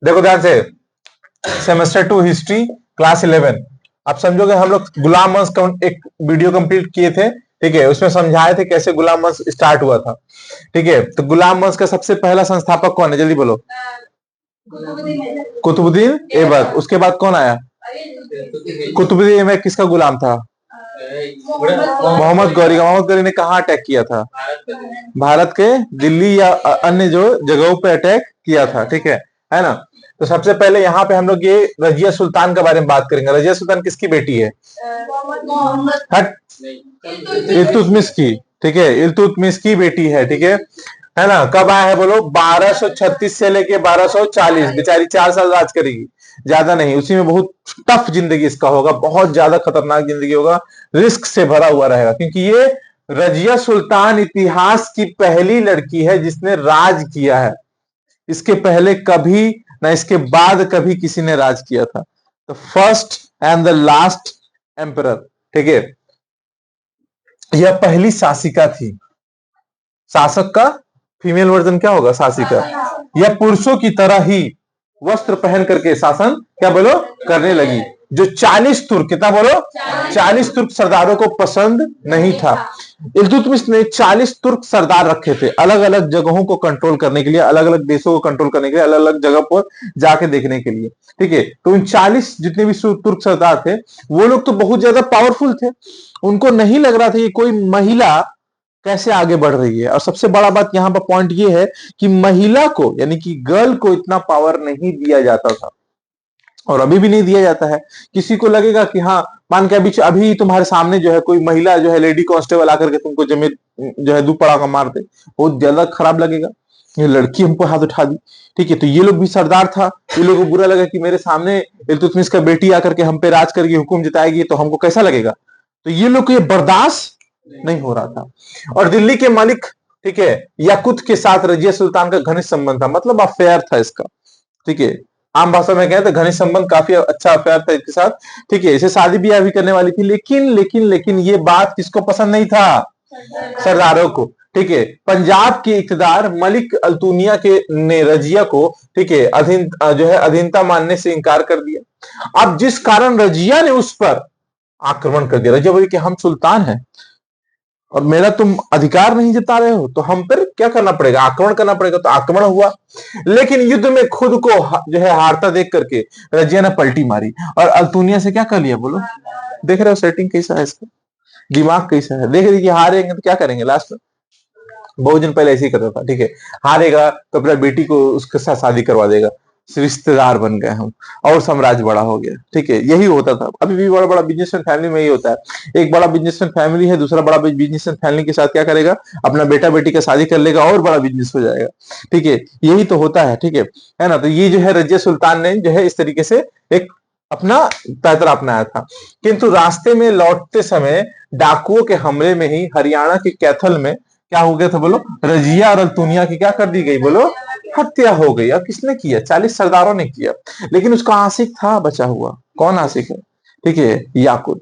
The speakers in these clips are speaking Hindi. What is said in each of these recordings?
देखो ध्यान से, सेमेस्टर 2 हिस्ट्री क्लास 11। आप समझोगे, हम लोग गुलाम वंश का एक वीडियो कंप्लीट किए थे, ठीक है, उसमें समझाए थे कैसे गुलाम वंश स्टार्ट हुआ था। ठीक है, तो गुलाम वंश का सबसे पहला संस्थापक कौन है, जल्दी बोलो। कुतुबुद्दीन ऐबक। उसके बाद कौन आया? कुतुबुद्दीन ऐबक किसका गुलाम था? मोहम्मद गौरी का। मोहम्मद गौरी ने कहाँ अटैक किया था? भारत के दिल्ली या अन्य जो जगहों पे अटैक किया था, ठीक है ना। तो सबसे पहले यहाँ पे हम लोग ये रजिया सुल्तान के बारे में बात करेंगे। रजिया सुल्तान किसकी बेटी है? हट, इल्तुतमिश की। ठीक है, इल्तुतमिश की बेटी है, ठीक है ना। कब आया है बोलो? 1236 से लेके 1240। बेचारी 4 साल राज करेगी, ज्यादा नहीं। उसी में बहुत टफ जिंदगी इसका होगा, बहुत ज्यादा खतरनाक जिंदगी होगा, रिस्क से भरा हुआ रहेगा, क्योंकि ये रजिया सुल्तान इतिहास की पहली लड़की है जिसने राज किया है। इसके पहले कभी ना, इसके बाद कभी किसी ने राज किया था। The first and the last emperor, ठीक है। यह पहली शासिका थी। शासक का फीमेल वर्जन क्या होगा? शासिका। यह पुरुषों की तरह ही वस्त्र पहन करके शासन क्या बोलो करने लगी। जो 40 तुर्क, कितना बोलो? 40 तुर्क सरदारों को पसंद नहीं था। इल्तुतमिश ने 40 तुर्क सरदार रखे थे, अलग अलग जगहों को कंट्रोल करने के लिए, अलग अलग देशों को कंट्रोल करने के लिए, अलग अलग जगह पर जाके देखने के लिए, ठीक है। तो उन 40 जितने भी तुर्क सरदार थे, वो लोग तो बहुत ज्यादा पावरफुल थे। उनको नहीं लग रहा था कि कोई महिला कैसे आगे बढ़ रही है। और सबसे बड़ा बात यहां पर पॉइंट ये है कि महिला को, यानी कि गर्ल को इतना पावर नहीं दिया जाता था, और अभी भी नहीं दिया जाता है। किसी को लगेगा कि हाँ, मान के अभी अभी तुम्हारे सामने जो है कोई महिला जो है लेडी कांस्टेबल आकर के तुमको जमीन जो है दू पड़ा का मार दे, बहुत ज्यादा खराब लगेगा, ये लड़की हमको हाथ उठा दी, ठीक है। तो ये लोग भी सरदार था, ये लोगों को बुरा लगा कि मेरे सामने इल्तुतमिश का बेटी आकर के हम पे राज करके हुक्म जताएगी, तो हमको कैसा लगेगा। तो ये लोग को ये बर्दाश्त नहीं हो रहा था। और दिल्ली के मालिक, ठीक है, याकुत के साथ रजिया सुल्तान का घनिष्ठ संबंध था, मतलब अफेयर था इसका, ठीक है। आम भाषा में कहें तो घनिष्ठ संबंध, काफी अच्छा अफेयर था इसके साथ, ठीक है। इसे शादी ब्याह भी करने वाली थी, लेकिन ये बात किसको पसंद नहीं था? सरदारों को, ठीक है। पंजाब के इकतदार मलिक अल्तुनिया के ने रजिया को, ठीक है, अधीन जो है अधीनता मानने से इनकार कर दिया। अब जिस कारण रजिया ने उस पर आक्रमण कर दिया, रजिया बोली कि हम सुल्तान हैं और मेरा तुम अधिकार नहीं जता रहे हो, तो हम पर क्या करना पड़ेगा? आक्रमण करना पड़ेगा। तो आक्रमण हुआ, लेकिन युद्ध में खुद को जो है हारता देख करके रजिया ने पलटी मारी और अल्तुनिया से क्या कर लिया बोलो? देख रहे हो सेटिंग कैसा है इसका, दिमाग कैसा है। देख रहे कि हारेंगे तो क्या करेंगे लास्ट में? बहुत दिन पहले ऐसे ही करता था, ठीक है। हारेगा तो अपना बेटी को उसके साथ शादी करवा देगा, रिश्तेदार बन गए हम और साम्राज्य बड़ा हो गया, ठीक है। यही होता था। अभी भी बड़ा बड़ा बिजनेसमैन फैमिली में यही होता है। एक बड़ा बिजनेसमैन फैमिली है, दूसरा बड़ा बिजनेसमैन फैमिली के साथ क्या करेगा? अपना बेटा बेटी का शादी कर लेगा और बड़ा बिजनेस हो जाएगा, ठीक है। यही तो होता है, ठीक है ना। तो ये जो है रजिया सुल्तान ने जो है इस तरीके से एक अपना पैतरा अपनाया था। किंतु रास्ते में लौटते समय डाकुओं के हमले में ही हरियाणा के कैथल में क्या हो गया था बोलो? रजिया और अल्तुनिया की क्या कर दी गई बोलो? हत्या हो गई। और किसने किया? 40 सरदारों ने किया। लेकिन उसका आशिक था बचा हुआ। कौन आशिक है? ठीक है, याकुत।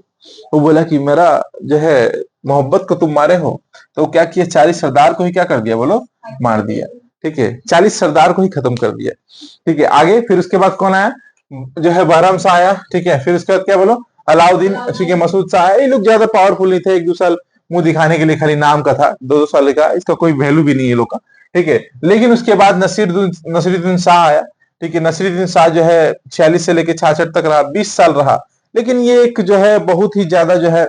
वो बोला कि मेरा जो है मोहब्बत को तुम मारे हो, तो क्या किया? 40 सरदार को ही क्या कर दिया बोलो? मार दिया, ठीक है। 40 सरदार को ही खत्म कर दिया, ठीक है। आगे फिर उसके बाद कौन आया? जो है बहरम शाह आया, ठीक है। फिर उसके बाद क्या बोलो? अलाउद्दीन, ठीक है, मसूद शाह आया। ये लोग ज्यादा पावरफुल नहीं थे, एक दो साल मुंह दिखाने के लिए खाली नाम का था, 2 साल का, इसका कोई वैल्यू भी नहीं है लोग का, ठीक है। लेकिन उसके बाद नसीरुद्दीन शाह आया, ठीक है। नसीरुद्दीन शाह जो है 46 से लेकर 66 तक रहा, 20 साल रहा। लेकिन ये एक जो है बहुत ही ज्यादा जो है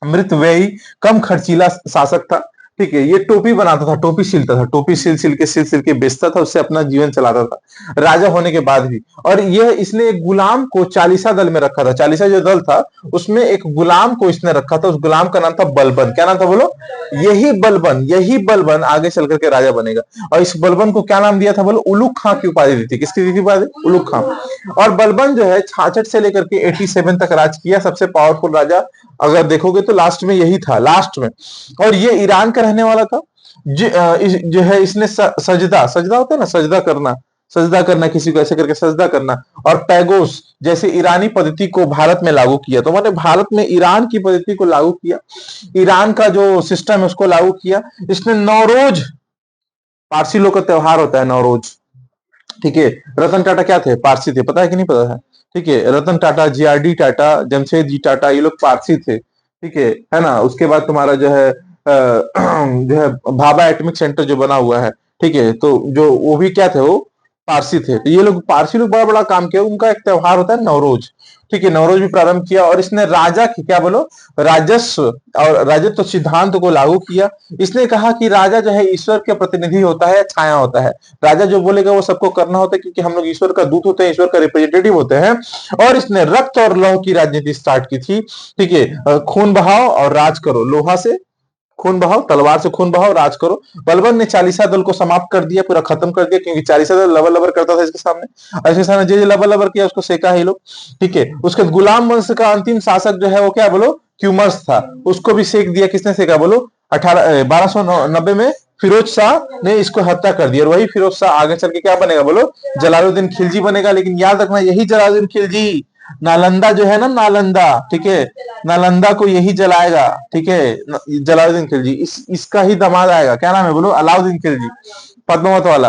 मृतव्ययी, कम खर्चीला शासक था, ठीक है। ये टोपी बनाता था, टोपी सिलता था, टोपी सिल के बेचता था, उससे अपना जीवन चलाता था राजा होने के बाद भी। और यह इसने एक गुलाम को चालीसा दल में रखा था। चालीसा जो दल था उसमें एक गुलाम को इसने रखा था। उस गुलाम का नाम था बलबन। क्या नाम था बोलो? यही बलबन आगे चल करके राजा बनेगा। और इस बलबन को क्या नाम दिया था बोलो? उलुग खां की उपाधि दी थी। किसकी दी थी उपाधि? उलुग खां। और बलबन जो है 66 से लेकर के 87 तक राज किया। सबसे पावरफुल राजा अगर देखोगे तो लास्ट में यही था, लास्ट में। और ये ईरान का रहने वाला था। जो है इसने सजदा होता है ना, सजदा करना, किसी को ऐसे करके सजदा करना, और पैगोस जैसे ईरानी पद्धति को भारत में लागू किया। तो मैंने भारत में ईरान की पद्धति को लागू किया, ईरान का जो सिस्टम है उसको लागू किया। इसने नौरोज, पारसी लोग का त्योहार होता है नौरोज, ठीक है। रतन टाटा क्या थे? पारसी थे, पता है कि नहीं पता है? ठीक है, रतन टाटा, जीआरडी टाटा, जमशेद जी टाटा, ये लोग पारसी थे, ठीक है ना। उसके बाद तुम्हारा जो है जो है भाभा एटॉमिक सेंटर जो बना हुआ है, ठीक है, तो जो वो भी क्या थे, वो पारसी थे। तो ये लोग पारसी लोग बड़ा बड़ा काम किया। उनका एक त्योहार होता है नवरोज, ठीक है, नवरोज भी प्रारंभ किया। और इसने राजा की क्या बोलो, राजस्व और राजत्व सिद्धांत को लागू किया। इसने कहा कि राजा जो है ईश्वर के प्रतिनिधि होता है, छाया होता है। राजा जो बोलेगा वो सबको करना होता है, क्योंकि हम लोग ईश्वर का दूत होते हैं, ईश्वर का रिप्रेजेंटेटिव होते हैं। और इसने रक्त और लौह की राजनीति स्टार्ट की थी, ठीक है। खून बहाओ और राज करो, लोहा से खून बहाओ, तलवार से खून बहाओ, राज करो। बलबन ने चालीसा दल को समाप्त कर दिया, पूरा खत्म कर दिया, क्योंकि चालीसा दल लबर लबर करता था इसके सामने। और इसके सामने जे लबर लबर किया उसको सेका है ये लोग, ठीक है। उसके गुलाम वंश का अंतिम शासक जो है वो क्या बोलो, क्यूमर्स था, उसको भी सेक दिया। किसने सेका बोलो? 1290 में फिरोज शाह ने इसको हत्या कर दिया। और वही फिरोज शाह आगे चल के क्या बनेगा बोलो? जलालुद्दीन खिलजी बनेगा। लेकिन याद रखना, यही जलालुद्दीन खिलजी नालंदा जो है ना, नालंदा, ठीक है, नालंदा को यही जलाएगा, ठीक है, जलालुद्दीन खिलजी। इसका ही दामाद आएगा, क्या नाम है बोलो? अलाउद्दीन खिलजी, पद्मावत वाला।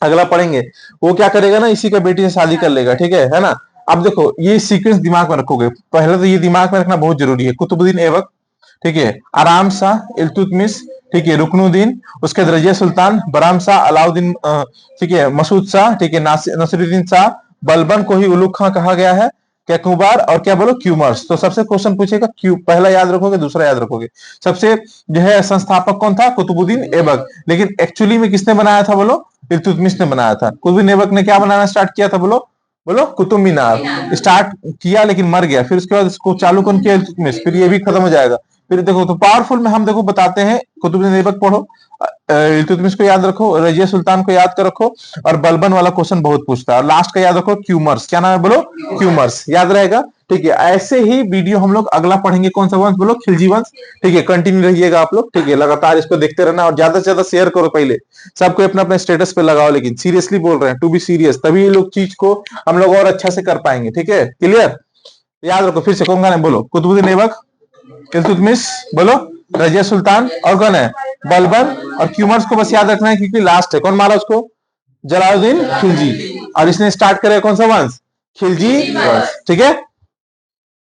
अगला पढ़ेंगे, वो क्या करेगा ना, इसी का बेटी से शादी कर लेगा, ठीक है ना। अब देखो, ये सीक्वेंस दिमाग में रखोगे। पहले तो ये दिमाग में रखना बहुत जरूरी है। कुतुबुद्दीन ऐबक, ठीक है, आराम शाह, इल्तुतमिश, ठीक है, रुकनुद्दीन, उसके बाद रजिया सुल्तान, बराम शाह, अलाउद्दीन, ठीक है, मसूद शाह, ठीक है, नसीरुद्दीन शाह। बलबन को ही उलुग खां कहा गया है, कैकुबार और क्या बोलो, क्यूमर्स। तो सबसे क्वेश्चन पूछेगा क्यू, पहला याद रखोगे, दूसरा याद रखोगे। सबसे जो है संस्थापक कौन था? कुतुबुद्दीन ऐबक। लेकिन एक्चुअली में किसने बनाया था बोलो? इल्तुतमिश ने बनाया था। कुतुबुद्दीन ऐबक ने क्या बनाना स्टार्ट किया था बोलो? बोलो, कुतुब मीनार स्टार्ट किया, लेकिन मर गया। फिर उसके बाद इसको चालू कौन किया? इल्तुतमिश। फिर ये भी खत्म हो जाएगा। फिर देखो, तो पावरफुल में हम देखो बताते हैं, कुतुबुद्दीन ऐबक पढ़ो, इल्तुतमिश को याद रखो, रजिया सुल्तान को याद कर रखो, और बलबन वाला क्वेश्चन बहुत पूछता है। और लास्ट का याद रखो, क्यूमर्स। क्या नाम है बोलो? क्यूमर्स, याद रहेगा, ठीक है। ऐसे ही वीडियो हम लोग अगला पढ़ेंगे, कौन सा वंश बोलो? खिलजी वंश, ठीक है। कंटिन्यू रहिएगा आप लोग, ठीक है, लगातार इसको देखते रहना, और ज्यादा से ज्यादा शेयर करो। पहले सबको अपना अपना स्टेटस पे लगाओ, लेकिन सीरियसली बोल रहे हैं, टू बी सीरियस, तभी ये लोग चीज को हम लोग और अच्छा से कर पाएंगे, ठीक है, क्लियर? याद रखो, फिर से कौन गा बोलो? कुतुबुद्दीन ऐबक, इल्तुतमिश बोलो, रजिया सुल्तान, और कौन है? बलबन। और क्यूमर्स को बस याद रखना है, क्योंकि लास्ट है। कौन मारा उसको? जलालुद्दीन खिलजी। और इसने स्टार्ट करे कौन सा वंश? खिलजी वंश, ठीक है।